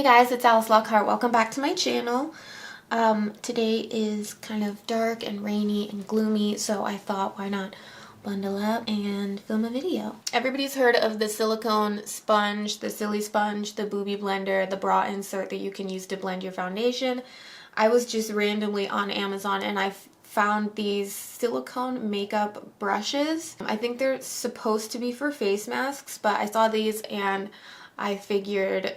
Hey guys, it's Alice Lockhart. Welcome back to my channel. Today is kind of dark and rainy and gloomy, so I thought why not bundle up and film a video. Everybody's heard of the silicone sponge, the silly sponge, the booby blender, the bra insert that you can use to blend your foundation. I was just randomly on Amazon and I found these silicone makeup brushes. I think they're supposed to be for face masks, but I saw these and I figured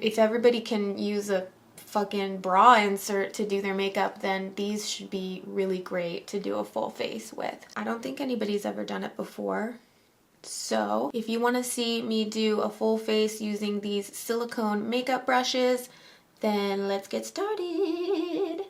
if everybody can use a fucking bra insert to do their makeup, then these should be really great to do a full face with. I don't think anybody's ever done it before. So if you want to see me do a full face using these silicone makeup brushes, then let's get started.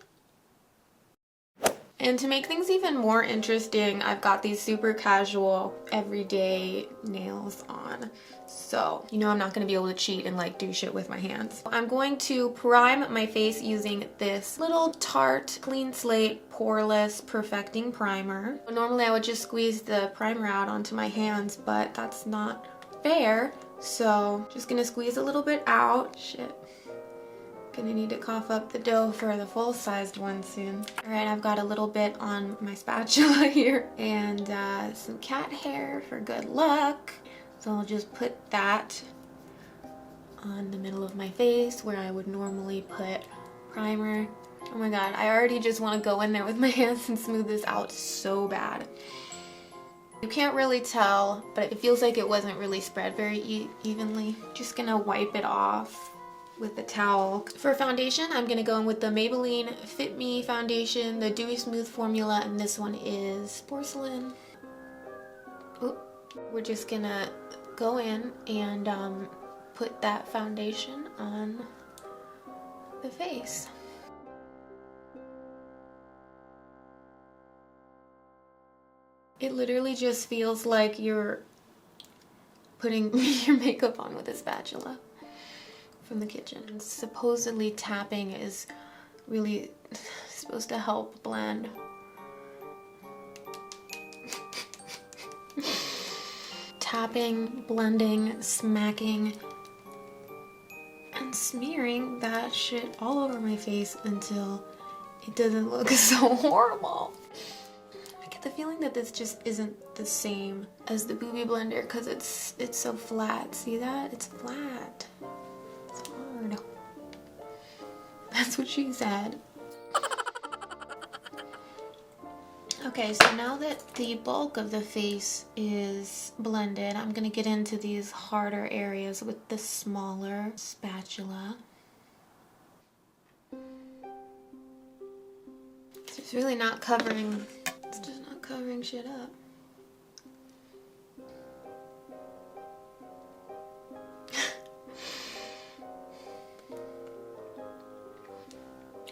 And to make things even more interesting, I've got these super casual, everyday nails on. So, you know I'm not going to be able to cheat and like do shit with my hands. I'm going to prime my face using this little Tarte Clean Slate Poreless Perfecting Primer. Normally I would just squeeze the primer out onto my hands, but that's not fair. So, just going to squeeze a little bit out. Shit. Gonna need to cough up the dough for the full-sized one soon. Alright, I've got a little bit on my spatula here and some cat hair for good luck. So I'll just put that on the middle of my face where I would normally put primer. Oh my god, I already just want to go in there with my hands and smooth this out so bad. You can't really tell, but it feels like it wasn't really spread very evenly. Just gonna wipe it off with the towel. For foundation, I'm gonna go in with the Maybelline Fit Me foundation, the Dewy Smooth formula, and this one is Porcelain. Ooh. We're just gonna go in and put that foundation on the face. It literally just feels like you're putting your makeup on with a spatula from the kitchen. Supposedly tapping is really supposed to help blend. Tapping, blending, smacking, and smearing that shit all over my face until it doesn't look so horrible. I get the feeling that this just isn't the same as the booby blender because it's so flat. See that? It's flat. It's hard. That's what she said. Okay, so now that the bulk of the face is blended, I'm gonna get into these harder areas with the smaller spatula. It's just really not covering, it's just not covering shit up.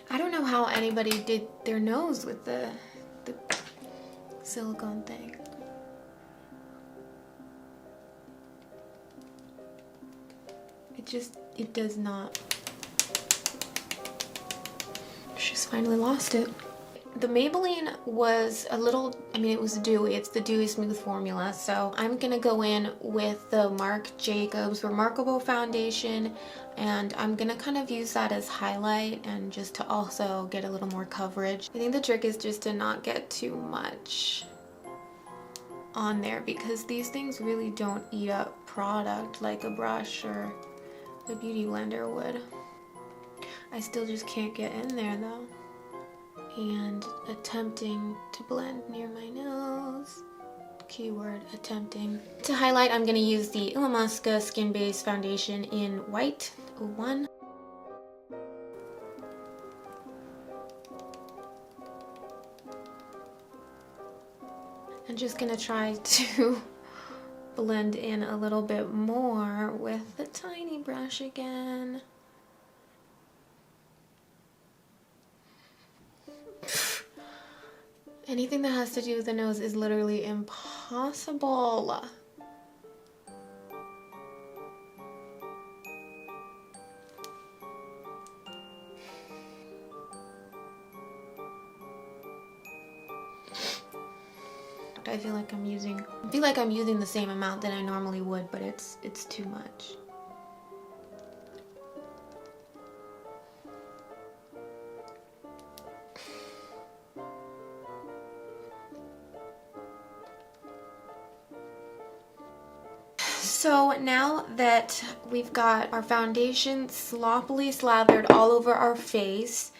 I don't know how anybody did their nose with the silicone thing. It does not. She's finally lost it. The Maybelline was a little, it was dewy. It's the Dewy Smooth formula. So I'm gonna go in with the Marc Jacobs Remarkable foundation and I'm gonna kind of use that as highlight and just to also get a little more coverage. I think the trick is just to not get too much on there because these things really don't eat up product like a brush or a beauty blender would. I still just can't get in there though. And attempting to blend near my nose. Keyword, attempting. To highlight, I'm going to use the Illamasqua Skin Base Foundation in White 01. I'm just going to try to blend in a little bit more with the tiny brush again. Anything that has to do with the nose is literally impossible. I feel like I'm using the same amount that I normally would, but it's too much. So now that we've got our foundation sloppily slathered all over our face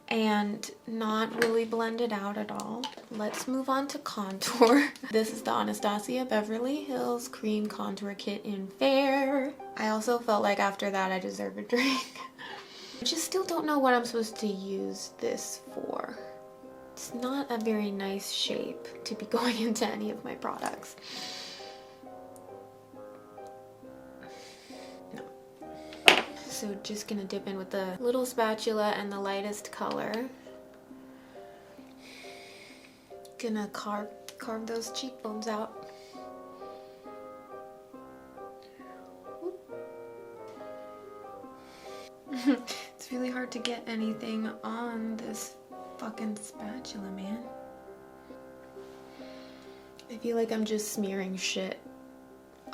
and not really blended out at all, let's move on to contour. This is the Anastasia Beverly Hills Cream Contour Kit in Fair. I also felt like after that I deserve a drink. I just still don't know what I'm supposed to use this for. It's not a very nice shape to be going into any of my products. No. So just gonna dip in with the little spatula and the lightest color. Gonna carve those cheekbones out. It's really hard to get anything on this fucking spatula, man. I feel like I'm just smearing shit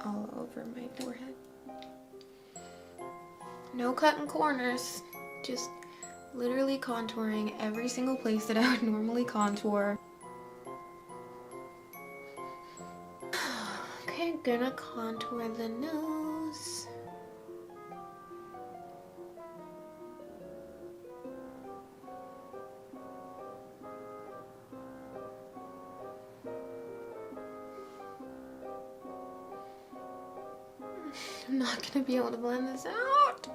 all over my forehead. No cutting corners, just literally contouring every single place that I would normally contour. Okay, gonna contour the nose. I'm not gonna be able to blend this out.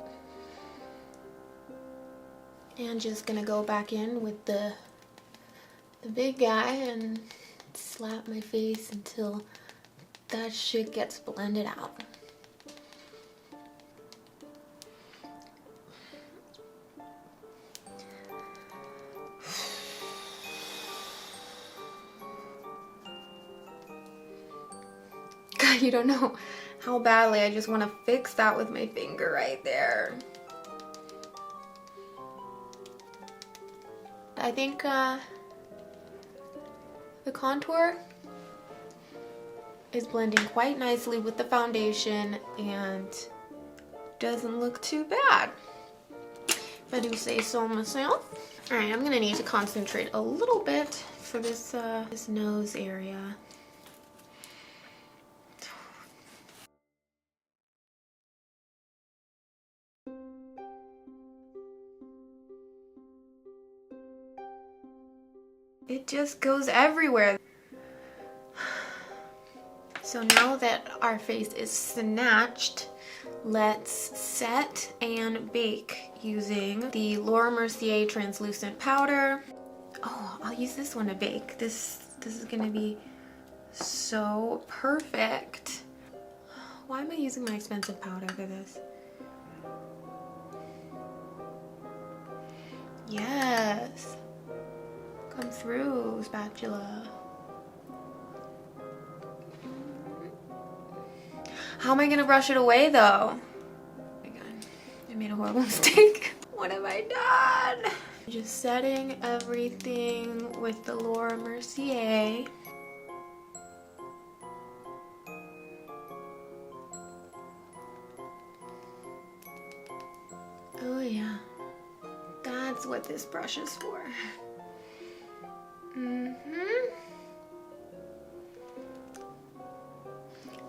And just gonna go back in with the big guy and slap my face until that shit gets blended out. God, you don't know how badly I just want to fix that with my finger right there. I think the contour is blending quite nicely with the foundation and doesn't look too bad, if I do say so myself. All right, I'm gonna need to concentrate a little bit for this this nose area. It just goes everywhere. So now that our face is snatched, let's set and bake using the Laura Mercier translucent powder. Oh, I'll use this one to bake. This is gonna be so perfect. Why am I using my expensive powder for this? Yes. Come through, spatula. How am I gonna brush it away though? Oh my god, I made a horrible mistake. What have I done? Just setting everything with the Laura Mercier. Oh yeah, that's what this brush is for.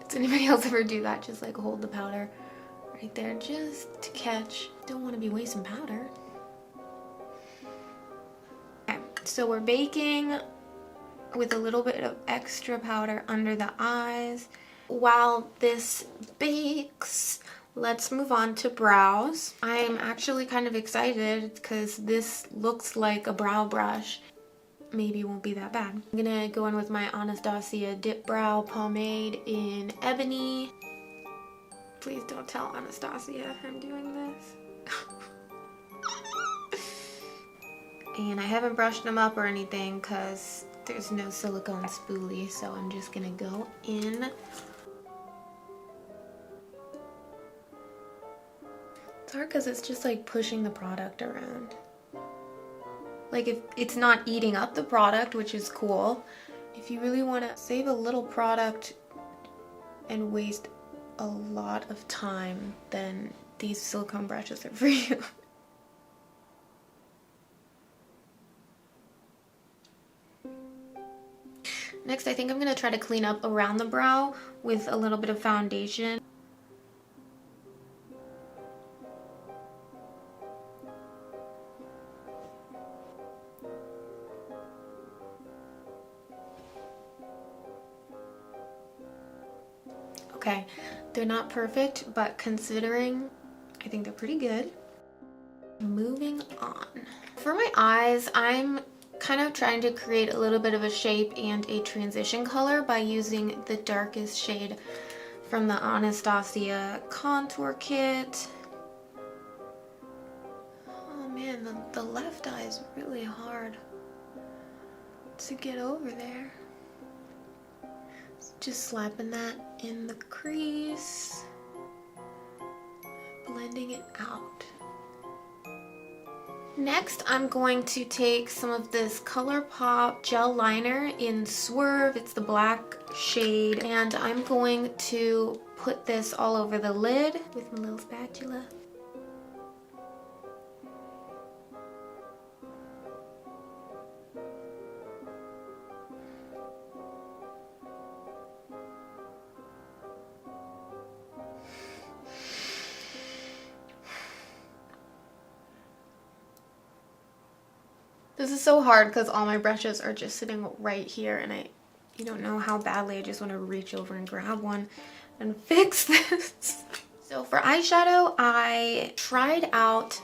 Does anybody else ever do that? Just like hold the powder right there just to catch. Don't want to be wasting powder. Okay, so we're baking with a little bit of extra powder under the eyes. While this bakes, let's move on to brows. I'm actually kind of excited because this looks like a brow brush. Maybe it won't be that bad. I'm gonna go in with my Anastasia Dipbrow pomade in Ebony. Please don't tell Anastasia I'm doing this. And I haven't brushed them up or anything because there's no silicone spoolie, so I'm just gonna go in. It's hard because it's just like pushing the product around. Like if it's not eating up the product, which is cool. If you really want to save a little product and waste a lot of time, then these silicone brushes are for you. Next, I think I'm going to try to clean up around the brow with a little bit of foundation. okay. They're not perfect, but considering, I think they're pretty good. Moving on. For my eyes, I'm kind of trying to create a little bit of a shape and a transition color by using the darkest shade from the Anastasia contour kit. Oh man, the left eye is really hard to get over there. Just slapping that in the crease, blending it out. Next, I'm going to take some of this Colourpop gel liner in Swerve. It's the black shade, and I'm going to put this all over the lid with my little spatula. This is so hard because all my brushes are just sitting right here, and you don't know how badly I just want to reach over and grab one and fix this. So for eyeshadow, I tried out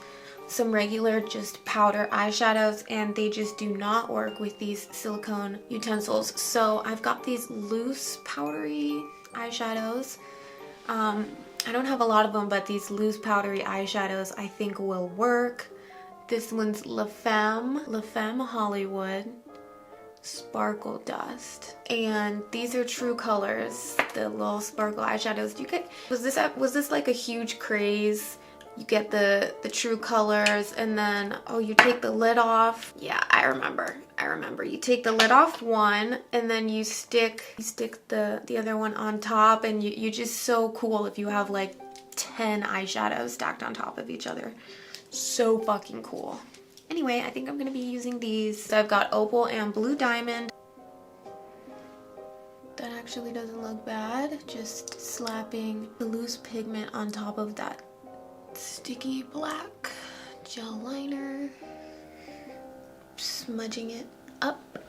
some regular just powder eyeshadows, and they just do not work with these silicone utensils. So I've got these loose powdery eyeshadows. I don't have a lot of them, but these loose powdery eyeshadows I think will work. This one's Femme Hollywood Sparkle Dust, and these are TrueColors, the little sparkle eyeshadows. Was this like a huge craze? You get the TrueColors, and then you take the lid off. Yeah, I remember. You take the lid off one, and then you stick the other one on top, and you're just so cool if you have like 10 eyeshadows stacked on top of each other. So fucking cool. Anyway, I think I'm gonna be using these. So I've got Opal and Blue Diamond. That actually doesn't look bad. Just slapping the loose pigment on top of that sticky black gel liner. Smudging it up.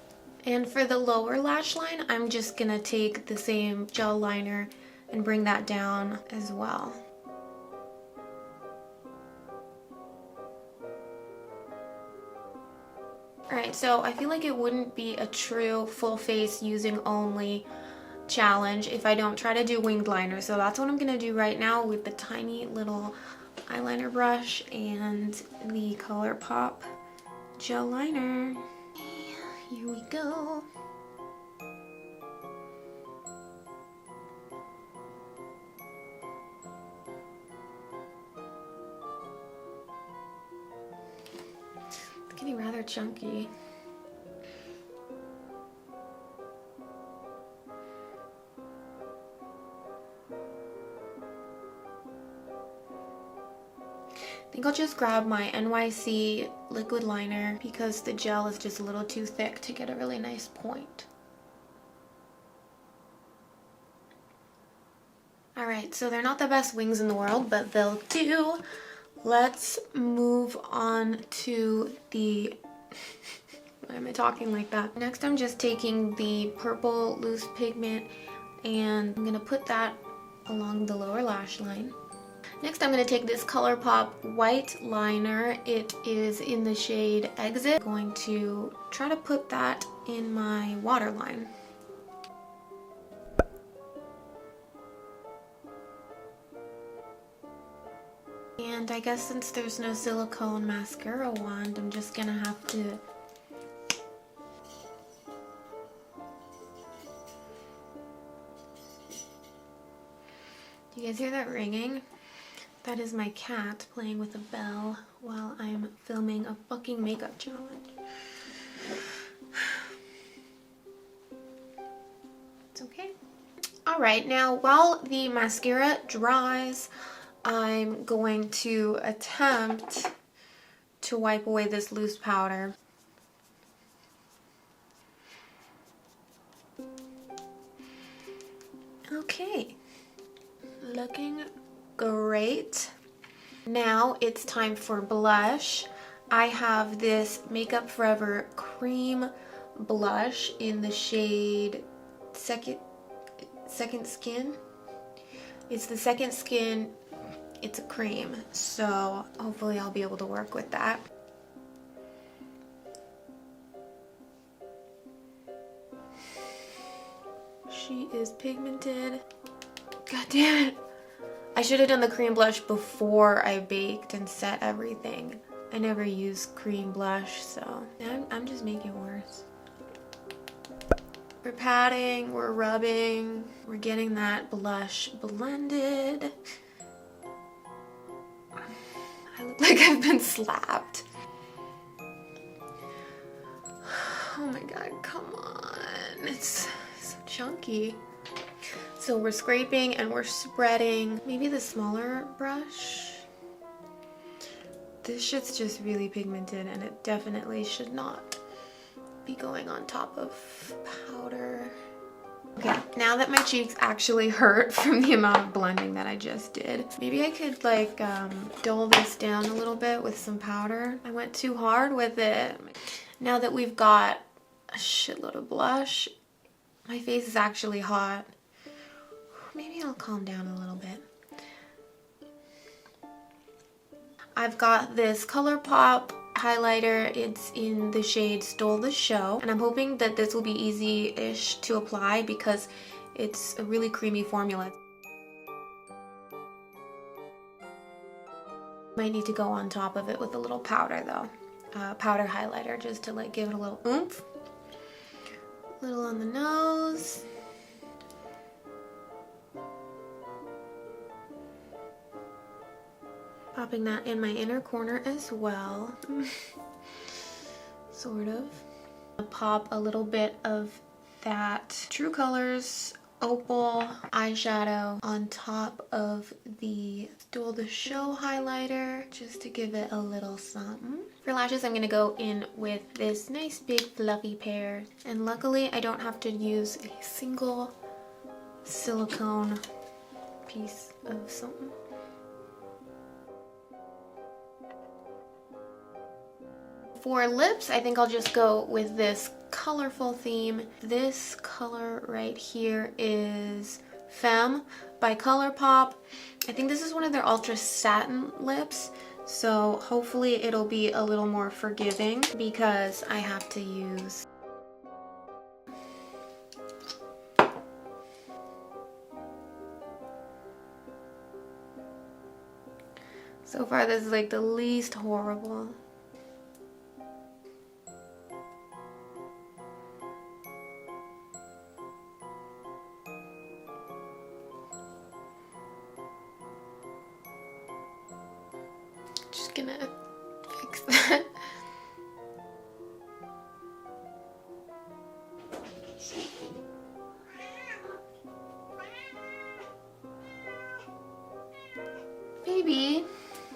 And for the lower lash line, I'm just gonna take the same gel liner and bring that down as well. Alright, so I feel like it wouldn't be a true full face using only challenge if I don't try to do winged liner. So that's what I'm going to do right now with the tiny little eyeliner brush and the Colourpop gel liner. Here we go. Getting rather chunky. I think I'll just grab my NYC liquid liner because the gel is just a little too thick to get a really nice point. Alright, so they're not the best wings in the world, but they'll do. Let's move on to the, why am I talking like that? Next I'm just taking the purple loose pigment and I'm gonna put that along the lower lash line. Next I'm gonna take this Colourpop white liner. It is in the shade Exit. I'm going to try to put that in my waterline. And I guess since there's no silicone mascara wand, I'm just gonna have to You guys hear that ringing? That is my cat playing with a bell while I'm filming a fucking makeup challenge. It's okay. Alright, now while the mascara dries, I'm going to attempt to wipe away this loose powder. Okay, looking great. Now it's time for blush. I have this Makeup Forever cream blush in the shade Second Skin. It's the Second Skin. It's a cream, so hopefully I'll be able to work with that. She is pigmented. God damn it. I should have done the cream blush before I baked and set everything. I never use cream blush, so I'm just making it worse. We're patting, we're rubbing, we're getting that blush blended. I look like I've been slapped. Oh my god, come on. It's so chunky. So we're scraping and we're spreading. Maybe the smaller brush. This shit's just really pigmented and it definitely should not be going on top of powder. Okay, now that my cheeks actually hurt from the amount of blending that I just did, maybe I could like dull this down a little bit with some powder. I went too hard with it. Now that we've got a shitload of blush, my face is actually hot. Maybe I'll calm down a little bit. I've got this Colourpop highlighter. It's in the shade Stole the Show, and I'm hoping that this will be easy-ish to apply because it's a really creamy formula. Might need to go on top of it with a little powder though. Powder highlighter just to like give it a little oomph. A little on the nose. Popping that in my inner corner as well. Sort of. I'll pop a little bit of that TrueColors Opal eyeshadow on top of the Stole the Show highlighter just to give it a little something. For lashes, I'm gonna go in with this nice big fluffy pair. And luckily, I don't have to use a single silicone piece of something. For lips, I think I'll just go with this colorful theme. This color right here is Femme by Colourpop. I think this is one of their ultra satin lips, so hopefully it'll be a little more forgiving because I have to use so far this is like the least horrible. Gonna fix that. Baby,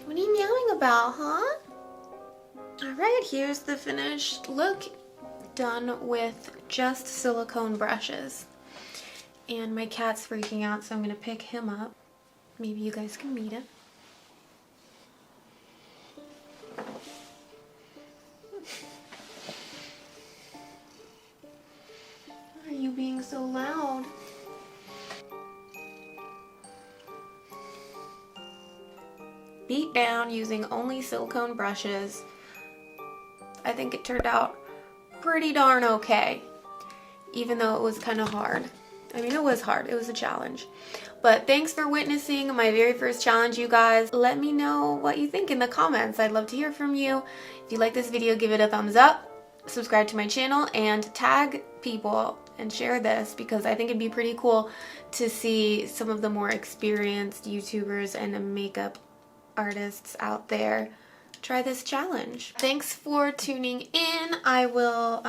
what are you meowing about, huh? Alright, here's the finished look, done with just silicone brushes. And my cat's freaking out, so I'm gonna pick him up. Maybe you guys can meet him. Why are you being so loud? Beat down using only silicone brushes. I think it turned out pretty darn okay, even though it was kind of hard. I mean, it was hard. It was a challenge. But thanks for witnessing my very first challenge, you guys. Let me know what you think in the comments. I'd love to hear from you. If you like this video, give it a thumbs up, subscribe to my channel, and tag people and share this because I think it'd be pretty cool to see some of the more experienced YouTubers and makeup artists out there try this challenge. Thanks for tuning in. I will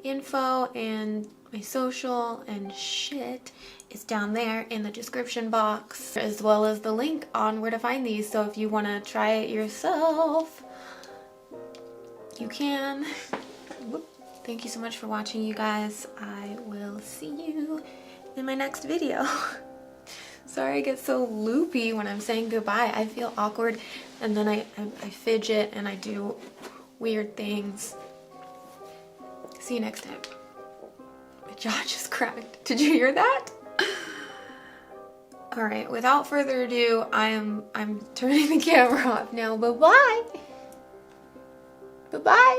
info and my social and shit is down there in the description box, as well as the link on where to find these. So if you want to try it yourself, you can. Thank you so much for watching, you guys. I will see you in my next video. Sorry I get so loopy when I'm saying goodbye. I feel awkward and then I fidget and I do weird things. See you next time. My jaw just cracked. Did you hear that? All right, without further ado, I'm turning the camera off now. Bye-bye. Bye-bye.